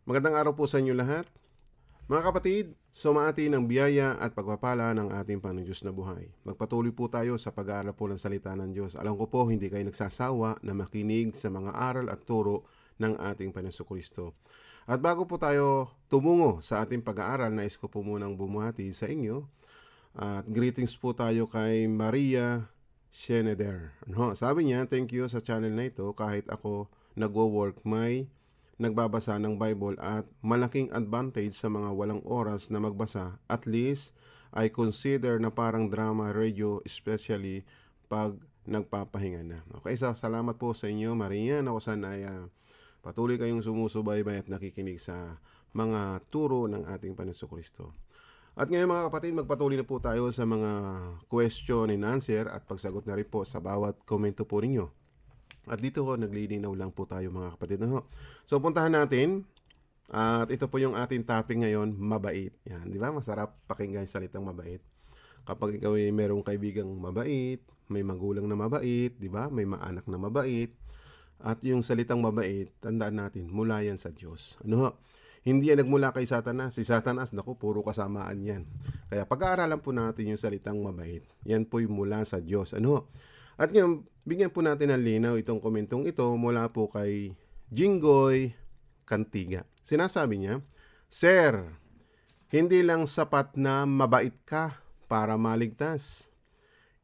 Magandang araw po sa inyo lahat. Mga kapatid, sumati ng biyaya at pagpapala ng ating Panginoon Diyos na buhay. Magpatuloy po tayo sa pag-aaral po ng salita ng Diyos. Alam ko po, hindi kayo nagsasawa na makinig sa mga aral at turo ng ating Panginoon Kristo. At bago po tayo tumungo sa ating pag-aaral, nais ko po munang bumati sa inyo. At greetings po tayo kay Maria Schneider. Sabi niya, thank you sa channel na ito. Kahit ako nagwo-work, may nagbabasa ng Bible at malaking advantage sa mga walang oras na magbasa. At least, I consider na parang drama radio, especially pag nagpapahinga na. Okay, so salamat po sa inyo, Maria. Ako sana ay patuloy kayong sumusubaybay at nakikinig sa mga turo ng ating Panginoon Kristo. At ngayon mga kapatid, magpatuloy na po tayo sa mga question and answer at pagsagot na rin po sa bawat komento po ninyo. At dito naglilinaw lang po tayo mga kapatid. So puntahan natin. At ito po yung ating topic ngayon, mabait. Yan, di ba? Masarap pakinggan yung salitang mabait. Kapag ikaw ay merong kaibigang mabait, may magulang na mabait, di ba? May maanak na mabait. At yung salitang mabait, tandaan natin, mula yan sa Diyos. Hindi yan nagmula kay Satanas. Si Satanas, naku, puro kasamaan yan. Kaya pag-aaralan po natin yung salitang mabait. Yan po'y mula sa Diyos. At ngayon, bigyan po natin ng linaw itong komentong ito mula po kay Jinggoy Cantiga. Sinasabi niya, Sir, hindi lang sapat na mabait ka para maligtas.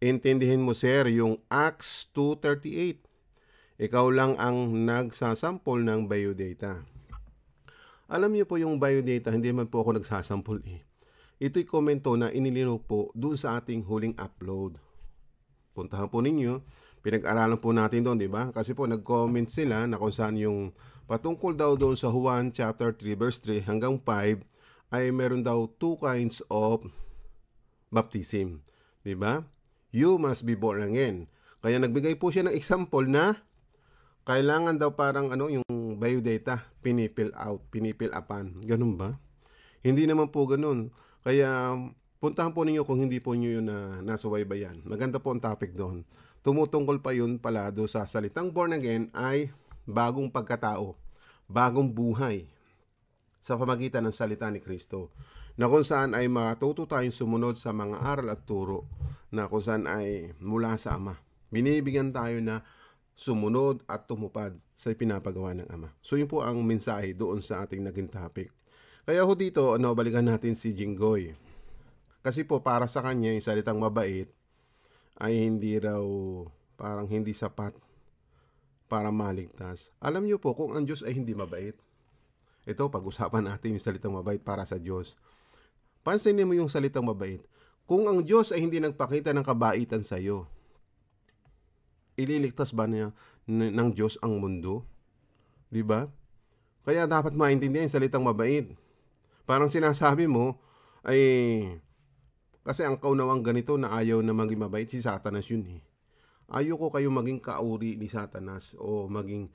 Intindihin mo, sir, yung Acts 2:38. Ikaw lang ang nagsasampol ng biodata. Alam niyo po yung biodata, hindi man po ako nagsasampol eh. Ito'y komento na inilinaw po doon sa ating huling upload. Puntahan po ninyo, pinag-aralan po natin doon, di ba? Kasi po nag-comment sila na kung saan yung patungkol daw doon sa Juan chapter 3 verse 3 hanggang 5 ay meron daw two kinds of baptism, di ba? You must be born again. Kaya nagbigay po siya ng example na kailangan daw parang yung biodata, pinipil upan. Ganun ba? Hindi naman po ganun. Kaya puntahan po ninyo kung hindi po nyo yun na nasubaybayan. Maganda po ang topic doon. Tumutungkol pa yun pala doon sa salitang born again ay bagong pagkatao, bagong buhay sa pamagitan ng salita ni Kristo. Na kung saan ay matuto tayong sumunod sa mga aral at turo na kung saan ay mula sa Ama. Binibigyan tayo na sumunod at tumupad sa pinapagawa ng Ama. So yun po ang mensahe doon sa ating naging topic. Kaya ho dito, balikan natin si Jinggoy. Kasi po para sa kanya yung salitang mabait ay hindi raw parang hindi sapat para maligtas. Alam niyo po kung ang Diyos ay hindi mabait. Ito pag-usapan natin yung salitang mabait para sa Diyos. Pansinin mo yung salitang mabait. Kung ang Diyos ay hindi nagpakita ng kabaitan sa iyo, ililigtas ba niya ng Diyos ang mundo? Di ba? Kaya dapat maintindihan yung salitang mabait. Parang sinasabi mo ay kasi ang kaunawang ganito na ayaw na maging mabait, si Satanas yun eh. Ayoko kayo maging kauri ni Satanas o maging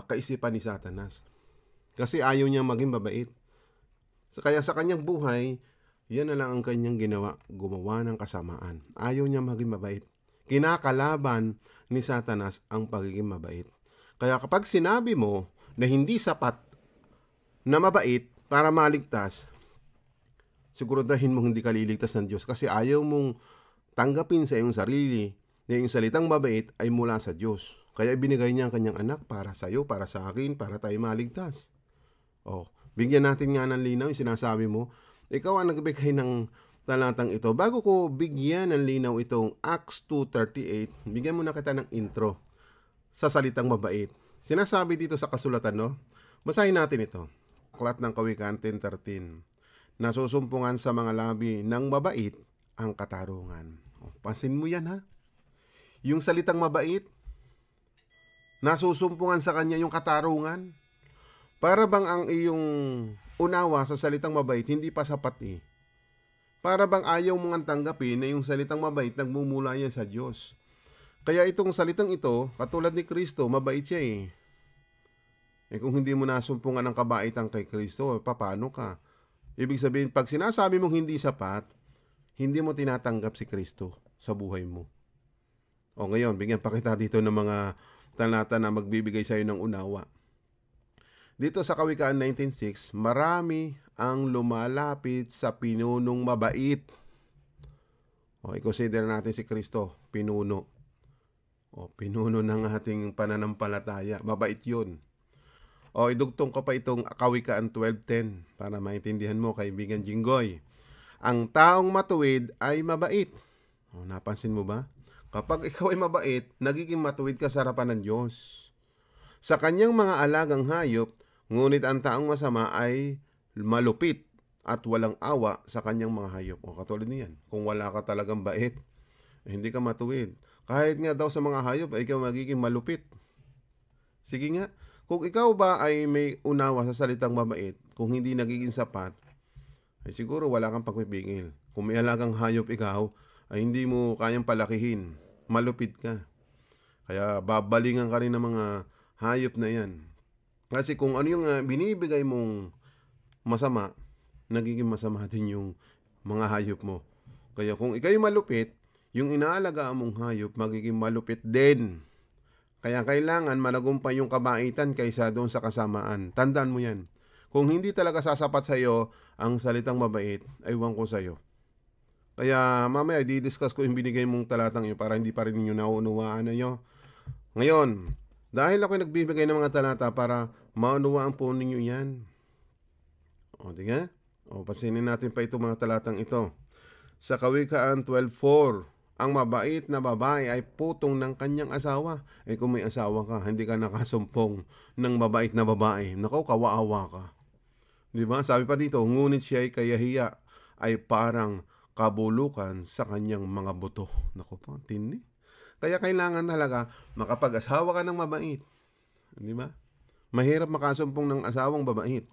kaisipan ni Satanas. Kasi ayaw niya maging mabait. Kaya sa kanyang buhay, yan na lang ang kanyang ginawa, gumawa ng kasamaan. Ayaw niya maging mabait. Kinakalaban ni Satanas ang pagiging mabait. Kaya kapag sinabi mo na hindi sapat na mabait para maligtas, siguraduhin mong hindi ka liligtas ng Diyos kasi ayaw mong tanggapin sa iyong sarili na yung salitang mabait ay mula sa Diyos. Kaya ibinigay niya ang kanyang anak para sa iyo, para sa akin, para tayo maligtas. Bigyan natin nga ng linaw yung sinasabi mo. Ikaw ang nagbigay ng talatang ito. Bago ko bigyan ng linaw itong Acts 2:38, bigyan mo na kita ng intro sa salitang mabait. Sinasabi dito sa kasulatan, basahin natin ito. Aklat ng Kawikaan 10:13. Nasusumpungan sa mga labi ng mabait ang katarungan. Pansin mo yan ha? Yung salitang mabait, nasusumpungan sa kanya yung katarungan. Para bang ang iyong unawa sa salitang mabait hindi pa sapat eh. Para bang ayaw mong tanggapin na yung salitang mabait nagmumula yan sa Diyos. Kaya itong salitang ito, katulad ni Kristo, mabait siya eh. Kung hindi mo nasumpungan ng kabaitan kay Kristo, paano ka? Ibig sabihin, pag sinasabi mong hindi sapat, hindi mo tinatanggap si Kristo sa buhay mo. Ngayon, bigyan pa kita dito ng mga talata na magbibigay sa iyo ng unawa. Dito sa Kawikaan 19:6, marami ang lumalapit sa pinunong mabait. O, i-consider natin si Kristo, pinuno. O, pinuno ng ating pananampalataya. Mabait yun. O, idugtong ko pa itong Kawikaan 12:10 para maintindihan mo, kaibigan Jinggoy. Ang taong matuwid ay mabait. O, napansin mo ba? Kapag ikaw ay mabait, nagiging matuwid ka sa harapan ng Diyos. Sa kanyang mga alagang hayop, ngunit ang taong masama ay malupit at walang awa sa kanyang mga hayop. O, katulad niyan, kung wala ka talagang bait, hindi ka matuwid. Kahit nga daw sa mga hayop, ay ikaw magiging malupit. Sige nga, kung ikaw ba ay may unawa sa salitang mabait, kung hindi nagiging sapat, ay siguro wala kang pagpipigil. Kung may alagang hayop ikaw, ay hindi mo kayang palakihin. Malupit ka. Kaya babalingan ka rin ng mga hayop na yan. Kasi kung ano yung binibigay mong masama, nagiging masama din yung mga hayop mo. Kaya kung ikaw'y malupit, yung inaalagaan mong hayop, magiging malupit din. Kaya kailangan managumpay yung kabaitan kaysa doon sa kasamaan. Tandaan mo yan. Kung hindi talaga sasapat sa iyo ang salitang mabait, aywan ko sa iyo. Kaya mamaya di-discuss ko yung binigay mong talatang yun para hindi pa rin ninyo nauunawaan ninyo. Ngayon, dahil ako nagbibigay ng mga talata para maunawaan po ninyo yan. O, diga? O, pasinin natin pa itong mga talatang ito. Sa Kawikaan 12:4, ang mabait na babae ay putong ng kanyang asawa. Eh kung may asawa ka, hindi ka nakasumpong ng mabait na babae. Nako, kawaawa ka. Diba? Sabi pa dito, ngunit siya ay kayahiya ay parang kabulukan sa kanyang mga buto. Nako po, tindi. Kaya kailangan talaga makapag-asawa ka ng mabait. Di ba? Mahirap makasumpong ng asawang mabait.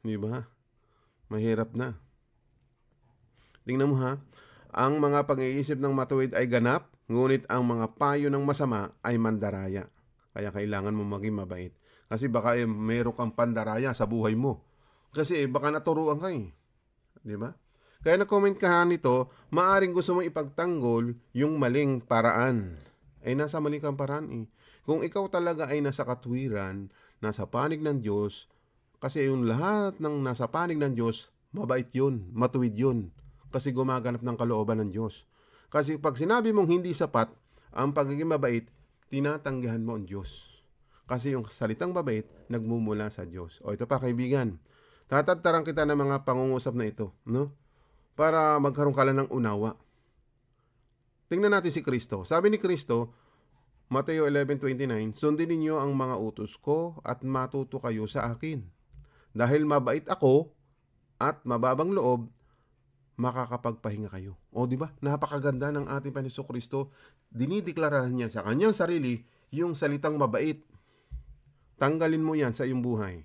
Di ba? Mahirap na. Tingnan mo ha, ang mga pag-iisip ng matuwid ay ganap, ngunit ang mga payo ng masama ay mandaraya. Kaya kailangan mo maging mabait. Kasi baka meron kang pandaraya sa buhay mo. Kasi baka naturuan ka eh. Di ba? Kaya na-comment ka nito, maaring gusto mong ipagtanggol yung maling paraan. Ay nasa maling kang paraan eh. Kung ikaw talaga ay nasa katwiran, nasa panig ng Diyos, kasi yung lahat ng nasa panig ng Diyos, mabait yun, matuwid yun. Kasi gumaganap ng kalooban ng Diyos. Kasi pag sinabi mong hindi sapat, ang pagiging mabait, tinatanggihan mo ang Diyos. Kasi yung salitang mabait, nagmumula sa Diyos. O ito pa kaibigan, tatagtarang kita ng mga pangungusap na ito, no? Para magkaroon ka lang ng unawa. Tingnan natin si Kristo. Sabi ni Kristo, Mateo 11:29, sundin ninyo ang mga utos ko at matuto kayo sa akin. Dahil mabait ako at mababang loob, makakapagpahinga kayo. O di ba? Napakaganda ng ating Panginoon Kristo. Dinideklara niya sa kanyang sarili yung salitang mabait. Tanggalin mo yan sa iyong buhay.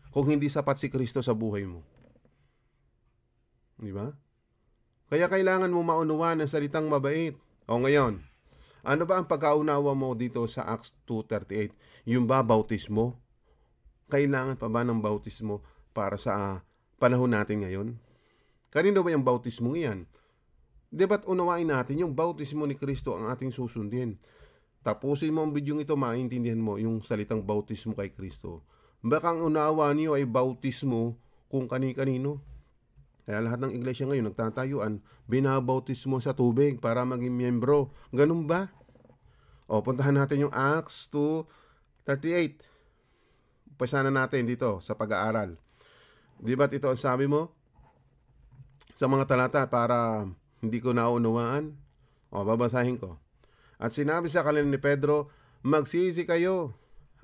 Kung hindi sapat si Kristo sa buhay mo. Di ba? Kaya kailangan mo maunawaan ang salitang mabait. O ngayon, ano ba ang pagkaunawa mo dito sa Acts 2:38? Yung ba bautismo? Kailangan pa ba ng bautismo para sa panahon natin ngayon? Kanino ba yung bautismo yan? Di ba't unawain natin yung bautismo ni Kristo ang ating susundin? Tapusin mo ang video ito, maintindihan mo yung salitang bautismo kay Kristo. Baka ang unawa niyo ay bautismo kung kani-kanino. Kaya lahat ng iglesia ngayon nagtatayuan, binabautismo sa tubig para maging miyembro. Ganun ba? O, puntahan natin yung Acts 2:38. Umpisa na natin dito sa pag-aaral. Di ba't ito ang sabi mo? Sa mga talata para hindi ko naunawaan. O, babasahin ko. At sinabi sa kanila ni Pedro, magsisi kayo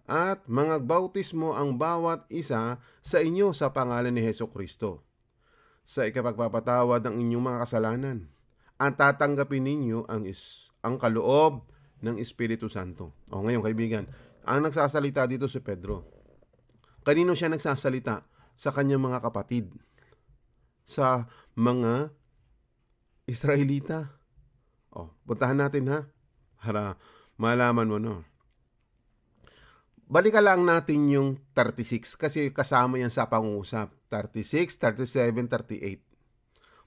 at mangagbautismo ang bawat isa sa inyo sa pangalan ni Hesukristo sa ikapagpapatawad ng inyong mga kasalanan. At tatanggapin ninyo ang kaloob ng Espiritu Santo. O ngayon kaibigan, ang nagsasalita dito si Pedro. Kanino siya nagsasalita? Sa kanyang mga kapatid. Sa mga Israelita. O, puntahan natin ha. Para malaman mo no. Balikan lang natin yung 36 kasi kasama yan sa pangungusap. 36, 37, 38.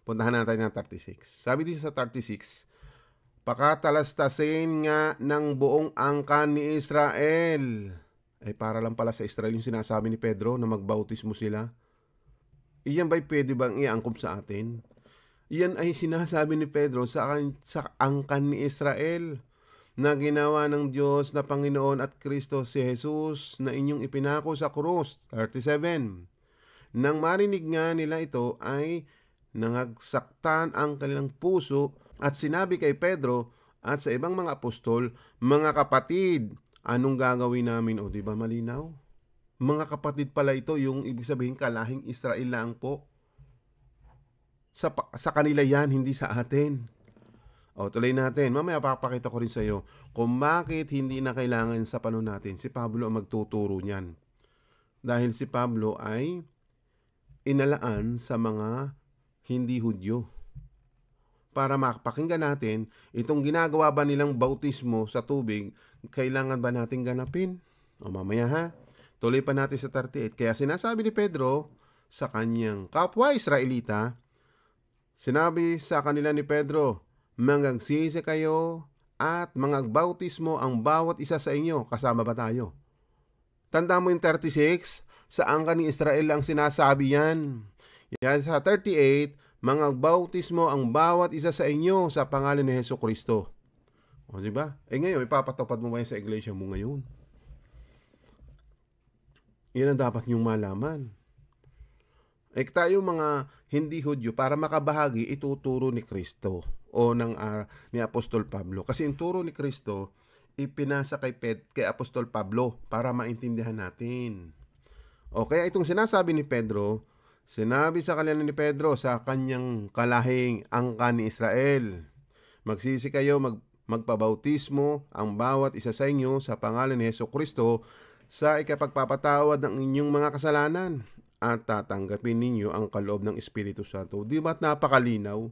Puntahan natin yung 36. Sabi dito sa 36, pakatalastasin nga ng buong angkan ni Israel Ay para lang pala sa Israel yung sinasabi ni Pedro na magbautismo sila. Iyan ba'y pwede bang iangkop sa atin? Iyan ay sinasabi ni Pedro sa angkan ni Israel na ginawa ng Diyos na Panginoon at Kristo si Jesus na inyong ipinako sa krus. 37. Nang marinig nga nila ito ay nangagsaktan ang kanilang puso at sinabi kay Pedro at sa ibang mga apostol, mga kapatid, anong gagawin namin? O di ba malinaw? Mga kapatid pala ito, yung ibig sabihin kalahing Israel lang po. Sa kanila yan, hindi sa atin. O tuloy natin, mamaya papakita ko rin sa iyo kung bakit hindi na kailangan sa panahon natin si Pablo ang magtuturo niyan. Dahil si Pablo ay inalaan sa mga hindi Hudyo. Para makapakinggan natin, itong ginagawa ba nilang bautismo sa tubig, kailangan ba natin ganapin? O mamaya ha, tuloy pa natin sa 38. Kaya sinasabi ni Pedro sa kanyang kapwa Israelita, sinabi sa kanila ni Pedro, mangagsisi kayo at mangagbautismo ang bawat isa sa inyo. Kasama ba tayo? Tanda mo yung 36, sa angkan ni Israel ang sinasabi yan. Yan sa 38, mangagbautismo ang bawat isa sa inyo sa pangalan ni Hesukristo. O diba? Ngayon, ipapatupad mo ba yan sa iglesia mo ngayon? Yan ang dapat niyong malaman. Tayo mga hindi Hudyo, para makabahagi, ituturo ni Kristo o ni Apostol Pablo. Kasi yung turo ni Kristo, ipinasa kay Apostol Pablo para maintindihan natin. O kaya itong sinasabi ni Pedro, sinabi sa kanila ni Pedro sa kanyang kalahing angkan ni Israel, magsisi kayo, magpabautismo ang bawat isa sa inyo sa pangalan ni Hesukristo sa ikapagpapatawad ng inyong mga kasalanan at tatanggapin ninyo ang kaloob ng Espiritu Santo. Di ba't napakalinaw?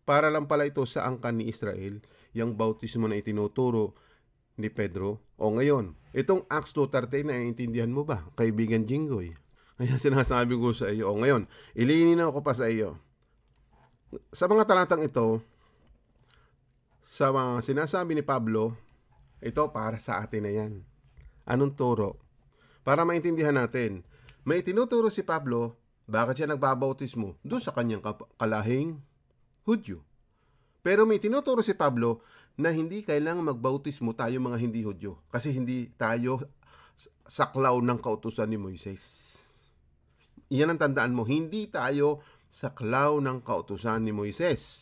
Para lang pala ito sa angkan ni Israel, yung bautismo na itinuturo ni Pedro. O ngayon, itong Acts 2:30, naiintindihan mo ba, kaibigan Jinggoy? Kaya sinasabi ko sa iyo. O ngayon, ililinaw ko pa sa iyo. Sa mga talatang ito, sa mga sinasabi ni Pablo, ito para sa atin na yan. Anong turo? Para maintindihan natin, may tinuturo si Pablo, bakit siya nagbabautismo? Doon sa kanyang kalahing Hudyo. Pero may tinuturo si Pablo na hindi kailangang magbautismo tayo mga hindi Hudyo. Kasi hindi tayo saklaw ng kautusan ni Moises. Iyan ang tandaan mo, hindi tayo saklaw ng kautusan ni Moises.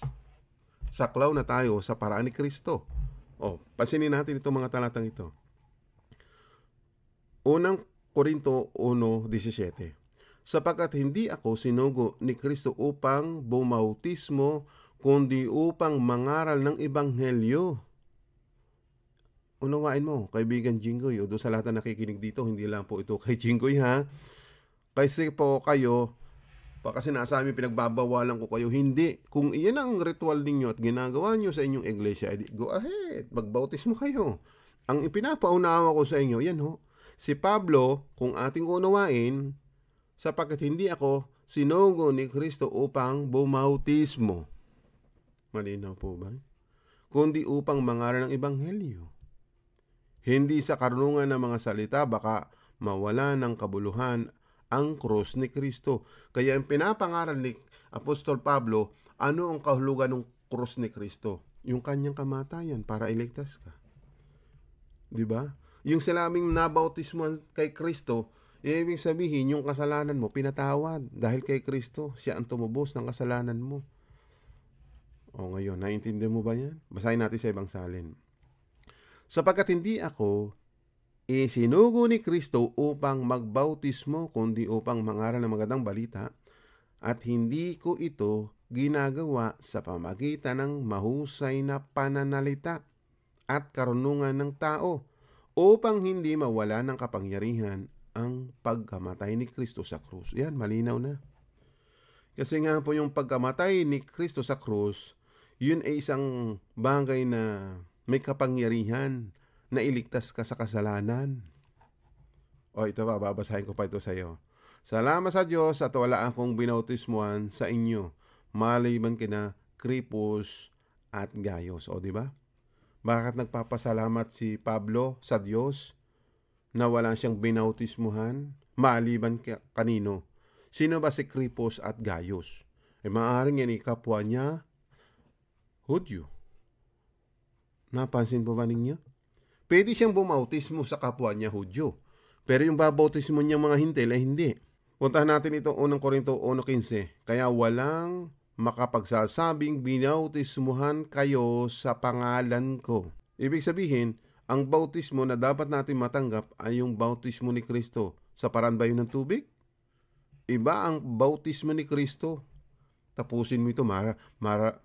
Saklaw na tayo sa paraan ni Kristo. Pansinin natin itong mga talatang ito. Unang Korinto 1:17. Sapagkat hindi ako sinugo ni Kristo upang bumautismo, kundi upang mangaral ng ebanghelyo. Unawain mo, kaibigan Jinggoy, o doon sa lahat na nakikinig dito, hindi lang po ito kay Jinggoy ha. Kasi po kayo, baka sinasabi pinagbabawalan ko kayo, hindi. Kung iyan ang ritual ninyo at ginagawa nyo sa inyong iglesia, go ahead, magbautismo kayo. Ang ipinapaunawa ko sa inyo, yan ho. Si Pablo, kung ating unawain, sapagkat hindi ako sinugo ni Kristo upang bumautismo. Malinaw po ba? Kundi upang mangaral ng ebanghelyo. Hindi sa karunungan ng mga salita, baka mawala ng kabuluhan ang krus ni Kristo. Kaya ang pinapangaral ni Apostol Pablo, ano ang kahulugan ng krus ni Kristo? Yung kanyang kamatayan para iligtas ka. Diba? Yung sinabing nabautismo kay Kristo, ibig sabihin yung kasalanan mo pinatawad dahil kay Kristo, siya ang tumubos ng kasalanan mo. Ngayon, naiintindihan mo ba yan? Basahin natin sa ibang salin. Sapagkat hindi ako sinugo ni Kristo upang magbautismo, kundi upang mangaral ng magandang balita, at hindi ko ito ginagawa sa pamagitan ng mahusay na pananalita at karunungan ng tao, upang hindi mawala ng kapangyarihan ang pagkamatay ni Kristo sa krus. Yan, malinaw na. Kasi nga po yung pagkamatay ni Kristo sa krus, yun ay isang bagay na may kapangyarihan na iligtas ka sa kasalanan. Ito pa, babasahin ko pa ito sa iyo. Salamat sa Diyos at wala akong binautismuhan sa inyo, maliban kina Crispus at Gaius. Di ba? Bakit nagpapasalamat si Pablo sa Diyos na wala siyang binautismuhan maliban kanino? Sino ba si Crispus at Gaius? Maaaring yan kapwa niya Hudyo. Napansin po ba ninyo? Pwede siyang bumautismo sa kapwa niya Hudyo. Pero yung babautismo niya mga hintil ay hindi. Puntahan natin ito 1 Korinto 1:15. Kaya walang makapagsasabing binautismuhan kayo sa pangalan ko. Ibig sabihin, ang bautismo na dapat natin matanggap ay yung bautismo ni Kristo. Sa paraan ba yun ng tubig? Iba ang bautismo ni Kristo. Tapusin mo ito,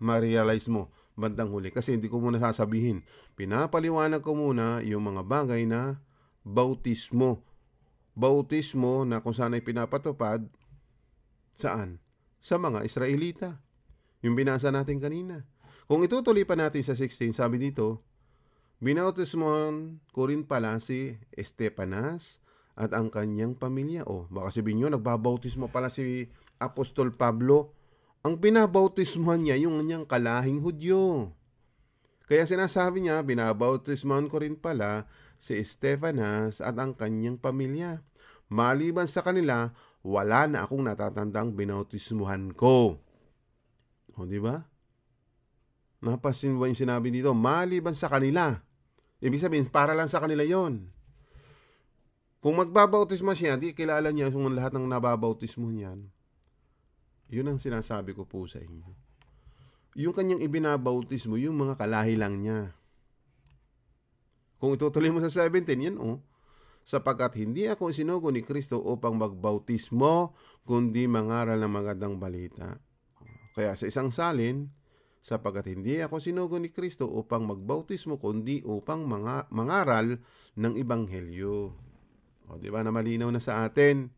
ma-realize mo bandang huli. Kasi hindi ko muna sasabihin. Pinapaliwanag ko muna yung mga bagay na bautismo. Bautismo na kung saan ay pinapatupad, saan? Sa mga Israelita. Yung binasa natin kanina. Kung itutuloy pa natin sa 16, sabi dito, binautismohan ko rin pala si Estepanas at ang kanyang pamilya. Baka sabihin nyo, nagbabautismo pala si Apostol Pablo. Ang binabautismohan niya yung kanyang kalahing Hudyo. Kaya sinasabi niya, binabautismohan ko rin pala si Estepanas at ang kanyang pamilya. Maliban sa kanila, wala na akong natatandang binautismuhan ko. Di ba? Napasin mo yung sinabi dito, maliban sa kanila. Ibig sabihin, para lang sa kanila yon. Kung magbabautismo siya, di kilala niya kung lahat ng nababautismo niyan. Yun ang sinasabi ko po sa inyo. Yung kanyang ibinabautismo, yung mga kalahi lang niya. Kung itutuloy mo sa 17, yan sapagkat hindi ako sinugo ni Kristo upang magbautismo, kundi mangaral ng magandang balita. Kaya sa isang salin, sapagkat hindi ako sinugo ni Kristo upang magbautismo, kundi upang mangaral ng ebanghelyo. Di ba na malinaw na sa atin?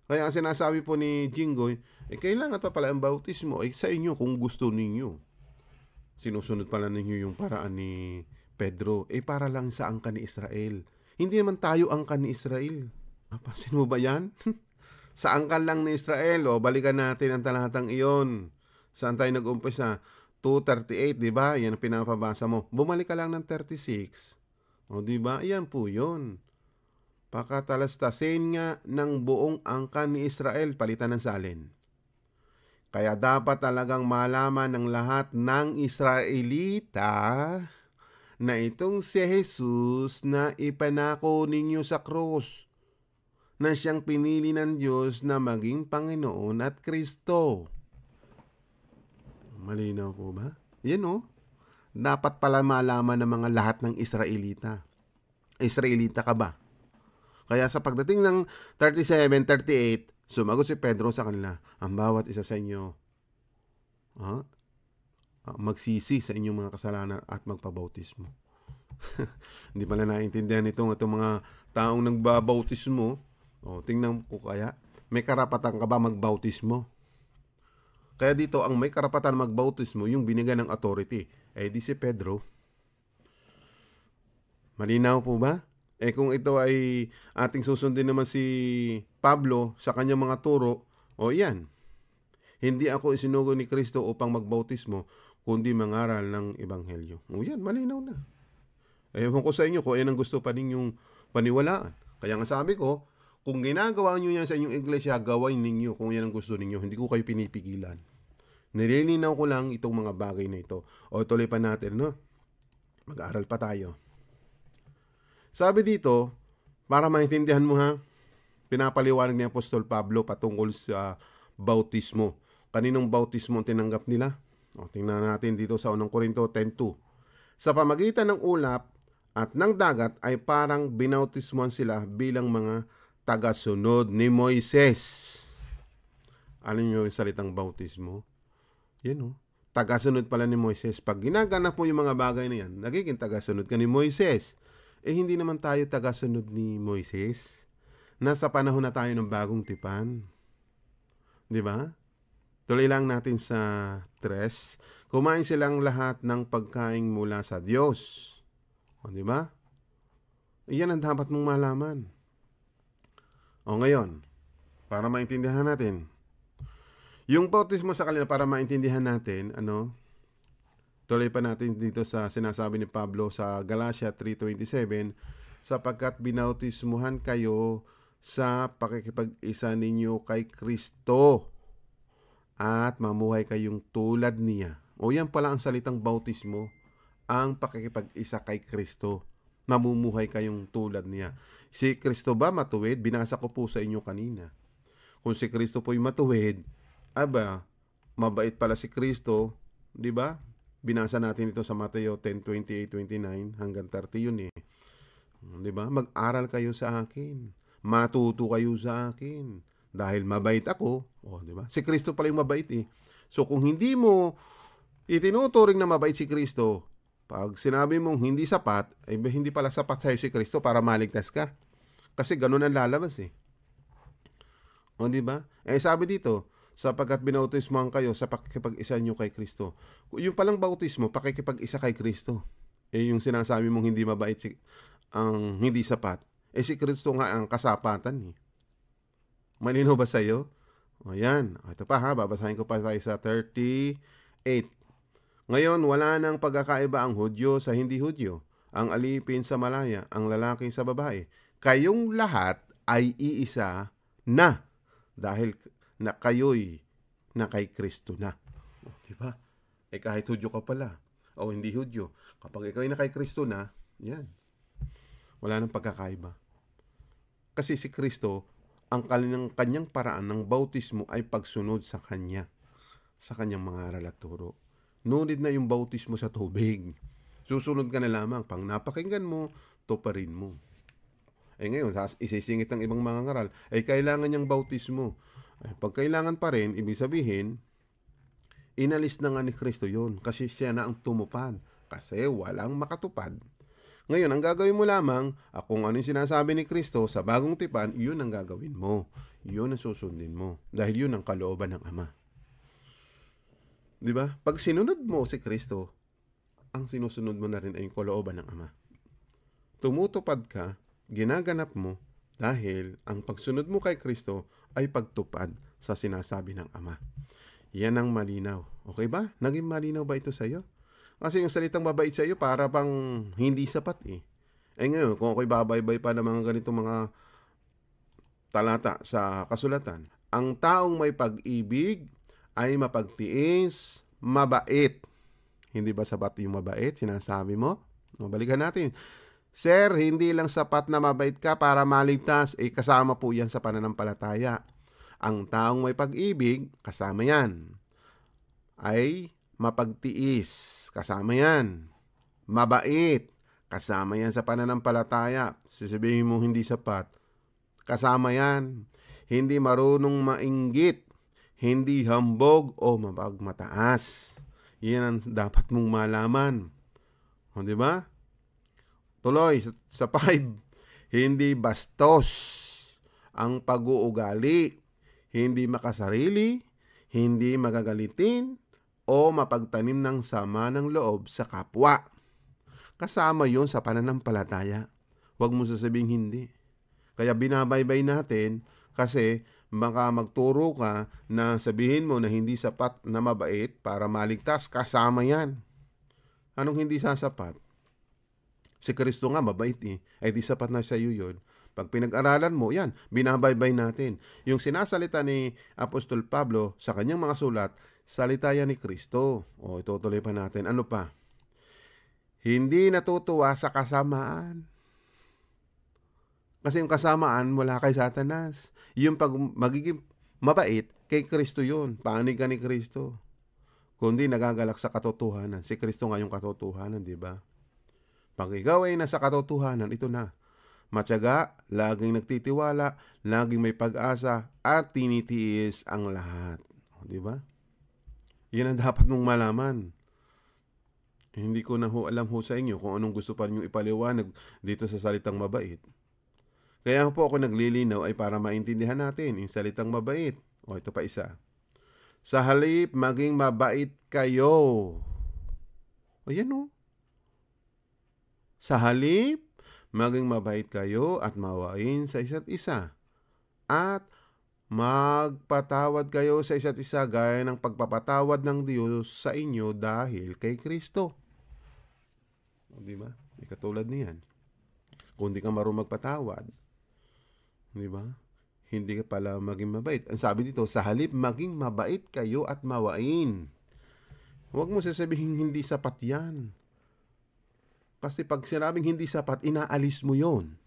Kaya ang sinasabi po ni Jinggoy, kailangan pa pala ang bautismo sa inyo kung gusto ninyo. Sinusunod pala ninyo yung paraan ni Pedro, para lang sa angkan ni Israel. Hindi naman tayo angkan ni Israel. Napansin mo ba yan? Sa angkan lang ni Israel. Balikan natin ang talatang iyon. Saan tayo nag-umpisa? 2:38, di ba? Yan ang pinapabasa mo. Bumalik ka lang ng 36. Di ba? Yan po yun. Pakatalastasin nga ng buong angkan ni Israel, palitan ng salin. Kaya dapat talagang malaman ng lahat ng Israelita na itong si Jesus na ipinako ninyo sa krus, na siyang pinili ng Diyos na maging Panginoon at Kristo. Malinaw po ba? Yan dapat pala malaman ng mga lahat ng Israelita. Israelita ka ba? Kaya sa pagdating ng 37, 38, sumagot si Pedro sa kanila, ang bawat isa sa inyo magsisi sa inyong mga kasalanan at magpabautismo. Hindi pala naiintindihan itong mga taong nagbabautismo. Tingnan ko kaya, may karapatan ka ba magbautismo? Kaya dito, ang may karapatan magbautismo, yung binigyan ng authority. Di si Pedro. Malinaw po ba? Kung ito ay ating susundin naman si Pablo sa kanyang mga turo, yan. Hindi ako isinugo ni Kristo upang magbautismo, kundi mangaral ng ebanghelyo. Yan, malinaw na. Ewan ko sa inyo kung yan ang gusto pa ninyong paniwalaan. Kaya nga sabi ko, kung ginagawa nyo yan sa inyong iglesia, gawin ninyo kung yan ang gusto ninyo. Hindi ko kayo pinipigilan. Nililinaw ko lang itong mga bagay na ito. Tuloy pa natin, mag-aaral pa tayo. Sabi dito, para maintindihan mo pinapaliwanag ni Apostol Pablo patungkol sa bautismo. Kaninong bautismo ang tinanggap nila? Tingnan natin dito sa 1 Korinto 10:2. Sa pamagitan ng ulap at ng dagat ay parang binautismohan sila bilang mga tagasunod ni Moises. Alam niyo yung salitang bautismo? Yan tagasunod pala ni Moises. Pag ginaganap mo yung mga bagay na yan, nagiging tagasunod ka ni Moises. Hindi naman tayo tagasunod ni Moises. Nasa panahon na tayo ng bagong tipan. Di ba? Tuloy lang natin sa 3. Kumain silang lahat ng pagkain mula sa Diyos. Di ba? Iyan ang dapat mong malaman. Ngayon, para maintindihan natin, yung bautismo sa kanila, para maintindihan natin, tuloy pa natin dito sa sinasabi ni Pablo sa Galatia 3:27, sapagkat binautismuhan kayo sa pakikipag-isa ninyo kay Kristo at mamuhay kayong tulad niya. O yan pala ang salitang bautismo, ang pakikipag-isa kay Kristo. Mamumuhay kayong tulad niya. Si Kristo ba matuwid? Binasa ko po sa inyo kanina. Kung si Kristo po'y matuwid, mabait pala si Kristo, di ba? Binasa natin ito sa Mateo 10:28-29 hanggang 30 yun eh. Di ba? Mag-aral kayo sa akin. Matuto kayo sa akin. Dahil mabait ako. Di ba? Si Kristo pala yung mabait eh. So kung hindi mo itinuturing na mabait si Kristo, pag sinabi mong hindi sapat, ay hindi pala sapat sa'yo si Kristo para maligtas ka. Kasi ganun ang lalabas eh. Di ba? Sabi dito, sapagkat binautismohan kayo sa pakikipag-isa nyo kay Kristo. Yung palang bautismo, pakikipag-isa kay Kristo. Yung sinasabi mong hindi mabait, ang hindi sapat. Si Kristo nga ang kasapatan eh. Malinaw ba sa'yo? Yan. Ito pa babasahin ko pa tayo sa 38. Ngayon, wala nang pagkakaiba ang Hudyo sa hindi Hudyo, ang alipin sa Malaya, ang lalaki sa babae. Kayong lahat ay iisa na dahil na kayo'y na kay Kristo na. Diba? Kahit Hudyo ka pala o hindi Hudyo, kapag ikaw ay na kay Kristo na, yan. Wala nang pagkakaiba. Kasi si Kristo, ang kanyang paraan ng bautismo ay pagsunod sa Kanya, sa Kanyang mga aral at turo. Ngunit na yung bautismo sa tubig. Susunod ka na lamang. Pang napakinggan mo, tuparin mo. Ngayon, isisingit ng ibang mga ngaral, kailangan niyang bautismo. Pag kailangan pa rin, ibig sabihin, inalis na nga ni Kristo yun. Kasi siya na ang tumupad. Kasi walang makatupad. Ngayon, ang gagawin mo lamang, kung ano yung sinasabi ni Kristo sa bagong tipan, yun ang gagawin mo. Yun ang susundin mo. Dahil yun ang kalooban ng Ama. Diba? Pag sinunod mo si Kristo, ang sinusunod mo na rin ay yung kalooban ng Ama. Tumutupad ka, ginaganap mo, dahil ang pagsunod mo kay Kristo ay pagtupad sa sinasabi ng Ama. Yan ang malinaw. Okay ba? Naging malinaw ba ito sa iyo? Kasi yung salitang mabait sa iyo para bang hindi sapat eh. Ngayon, kung ako'y babaybay pa ng mga ganitong mga talata sa kasulatan, ang taong may pag-ibig ay mapagtiis, mabait. Hindi ba sapat yung mabait? Sinasabi mo? Balikan natin. Sir, hindi lang sapat na mabait ka para maligtas. Kasama po yan sa pananampalataya. Ang taong may pag-ibig, kasama yan. Ay mapagtiis, kasama yan. Mabait, kasama yan sa pananampalataya. Sasabihin mo hindi sapat, kasama yan. Hindi marunong mainggit, hindi hambog o mapagmataas. Yan ang dapat mong malaman. Di ba? Tuloy, sa 5, hindi bastos ang pag-uugali, hindi makasarili, hindi magagalitin, o mapagtanim ng sama ng loob sa kapwa. Kasama yun sa pananampalataya. Huwag mo sasabing hindi. Kaya binabaybay natin kasi baka magturo ka na sabihin mo na hindi sapat na mabait para maligtas. Kasama yan. Anong hindi sasapat? Si Kristo nga mabait eh. Di sapat na sa iyo yun. Pag pinag-aralan mo, yan, binabaybay natin. Yung sinasalita ni Apostol Pablo sa kanyang mga sulat, salita yan ni Kristo. Itutuloy pa natin. Ano pa? Hindi natutuwa sa kasamaan. Kasi yung kasamaan mula kay Satanas. Yung pag magiging mabait, kay Kristo yun. Panig ka ni Kristo. Kundi nagagalak sa katotohanan. Si Kristo nga yung katotohanan, di ba? Pag ikaw ay nasa katotohanan, ito na. Matyaga, laging nagtitiwala, laging may pag-asa, at tinitiis ang lahat. Di ba? Yan ang dapat mong malaman. Hindi ko na alam sa inyo kung anong gusto pa niyo ipaliwanag dito sa salitang mabait. Kaya po ako naglilinaw ay para maintindihan natin yung salitang mabait. Ito pa isa. Sa halip, maging mabait kayo. Yan o. Sa halip, maging mabait kayo at mawain sa isa't isa. At magpatawad kayo sa isa't isa gaya ng pagpapatawad ng Diyos sa inyo dahil kay Kristo. Di ba? Katulad niyan. kung di ka marunong magpatawad, di ba? Hindi ka pala maging mabait. Ang sabi dito, sa halip maging mabait kayo at mawain. Huwag mo sasabihin hindi sapat yan. Kasi pag sinabing hindi sapat, inaalis mo yon.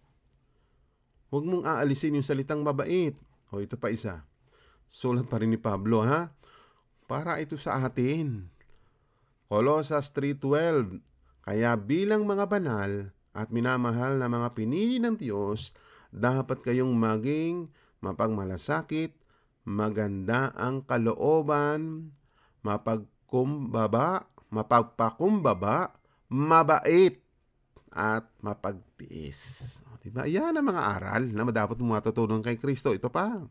Huwag mong aalisin yung salitang mabait. O ito pa isa. Sulat pa rin ni Pablo, ha? Para ito sa atin. Colossus 3:12. Kaya bilang mga banal at minamahal na mga pinili ng Diyos, dapat kayong maging mapagmalasakit, maganda ang kalooban, mapagpakumbaba, mabait, at mapagtiis. Diba? Yan ang mga aral na dapat mo matutunan kay Kristo. Ito pa.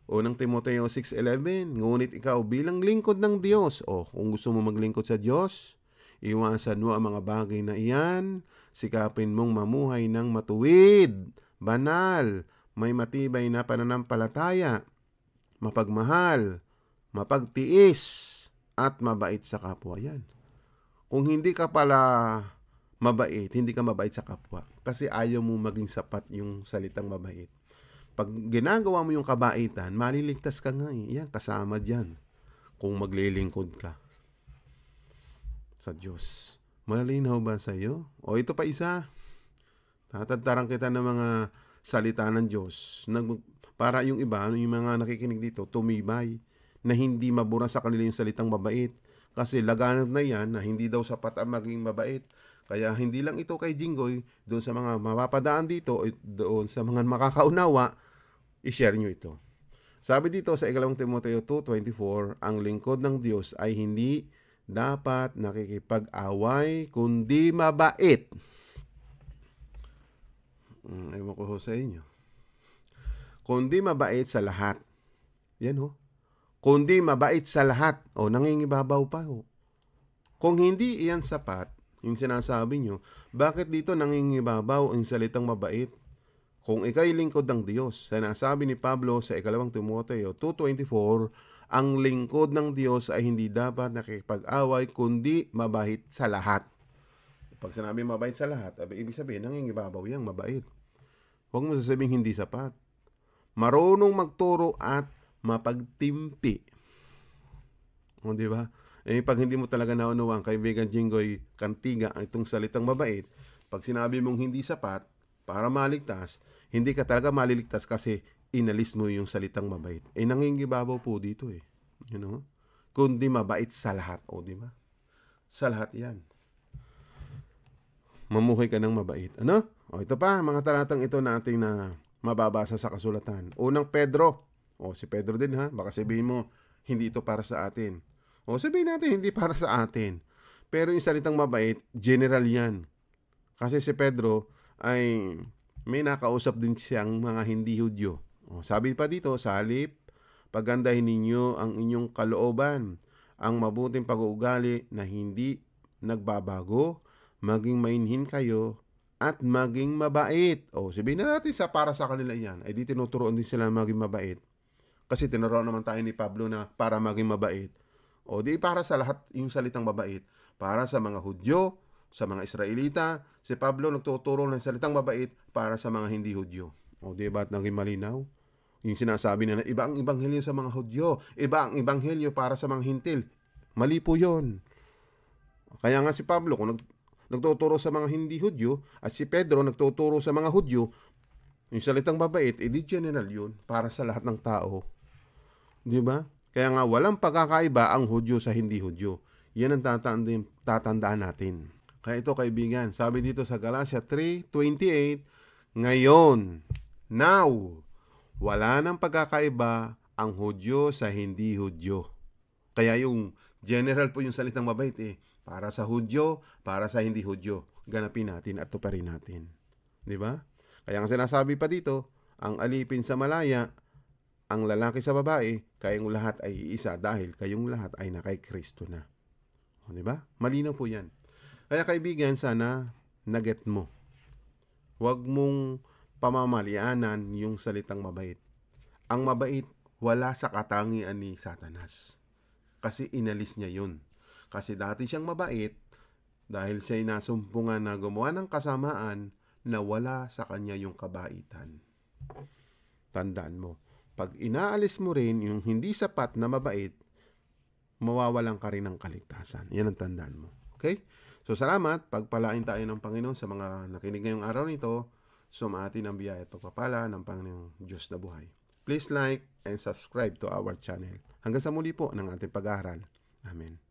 Unang Timoteo 6:11, ngunit ikaw bilang lingkod ng Diyos, kung gusto mo maglingkod sa Diyos, iwasan mo ang mga bagay na iyan, sikapin mong mamuhay ng matuwid, banal, may matibay na pananampalataya, mapagmahal, mapagtiis, at mabait sa kapwa. Yan. Kung hindi ka pala mabait, hindi ka mabait sa kapwa. Kasi ayaw mo maging sapat yung salitang mabait. Pag ginagawa mo yung kabaitan, maliligtas ka nga. Yan, kasama dyan. Kung maglilingkod ka sa Diyos. Malinaw ba sa iyo? O ito pa isa. Tatadtaran kita ng mga salita ng Diyos. Para yung iba, yung mga nakikinig dito, tumibay. Na hindi mabura sa kanila yung salitang mabait. Kasi laganap na yan na hindi daw sapat ang maging mabait. Kaya hindi lang ito kay Jinggoy, doon sa mga mapapadaan dito, doon sa mga makakaunawa, i-share nyo ito. Sabi dito sa 2 Timoteo 2:24, ang lingkod ng Diyos ay hindi dapat nakikipag-away, kundi mabait. Ewan ko sa inyo. Kundi mabait sa lahat. Yan ho. Kundi mabait sa lahat. Nangingibabaw pa ho. Kung hindi iyan sapat, yung sinasabi nyo, bakit dito nangingibabaw ang salitang mabait? Kung ikay lingkod ng Diyos, sinasabi ni Pablo sa 2 Timoteo 2:24, ang lingkod ng Diyos ay hindi dapat nakikipag-away, kundi mabait sa lahat. Pag sinabi mabait sa lahat, ibig sabihin, nangingibabaw yang mabait. Huwag mo sasabihin hindi sapat. Marunong magturo at mapagtimpi. Di ba? Pag hindi mo talaga naunawang, kaibigan Jinggoy Cantiga, itong salitang mabait, pag sinabi mong hindi sapat para maligtas, hindi ka talaga maliligtas kasi inalis mo yung salitang mabait. Nangingibabaw po dito . Kundi mabait sa lahat. Di ba? Sa lahat yan. Mamuhay ka ng mabait. Ito pa, mga talatang ito natin na mababasa sa kasulatan. Unang Pedro. Si Pedro din ha. Baka sabihin mo, hindi ito para sa atin. Sabihin natin, hindi para sa atin. Pero yung salitang mabait, general yan. Kasi si Pedro ay may nakausap din siyang mga hindi Hudyo. Sabi pa dito, sa halip, pagandahin ninyo ang inyong kalooban, ang mabuting pag-uugali na hindi nagbabago, maging mainhin kayo, at maging mabait. Sabihin na natin para sa kanila yan. Di tinuturoan din sila maging mabait. Kasi tinuruan naman tayo ni Pablo na para maging mabait. Di para sa lahat yung salitang mabait. Para sa mga Hudyo, sa mga Israelita, si Pablo nagtuturo ng salitang mabait para sa mga hindi Hudyo. Di ba naging malinaw? Yung sinasabi na iba ang ebanghelyo sa mga Hudyo, iba ang ebanghelyo para sa mga hintil. Mali po yun. Kaya nga si Pablo, kung nagtuturo sa mga hindi Hudyo, at si Pedro nagtuturo sa mga Hudyo, yung salitang mabait, di general yun para sa lahat ng tao. Di ba? Kaya nga walang pagkakaiba ang Hudyo sa hindi Hudyo. Yan ang tatandaan natin. Kaya ito kaibigan, sabi dito sa Galatia 3:28, ngayon, now, wala nang pagkakaiba ang Hudyo sa hindi Hudyo. Kaya yung general po yung salitang mabait para sa Hudyo, para sa hindi Hudyo. Ganapin natin at tuparin natin. Di ba? Kaya ang sinasabi pa dito, ang alipin sa malaya, ang lalaki sa babae, kayong lahat ay iisa dahil kayong lahat ay na kay Kristo na. Di ba? Malinaw po yan. Kaya kaibigan, sana naget mo. Huwag mong pamamalianan yung salitang mabait. Ang mabait, wala sa katangian ni Satanas. Kasi inalis niya yun. Kasi dati siyang mabait, dahil siya'y nasumpungan na gumawa ng kasamaan, na wala sa kanya yung kabaitan. Tandaan mo, pag inaalis mo rin yung hindi sapat na mabait, mawawalan ka rin ng kaligtasan. Yan ang tandaan mo. Okay? So salamat, pagpalain tayo ng Panginoon sa mga nakinig ngayong araw nito. Sumati ng biyaya at pagpapala ng Panginoong Diyos na buhay. Please like and subscribe to our channel. Hanggang sa muli po ng ating pag-aaral. Amen.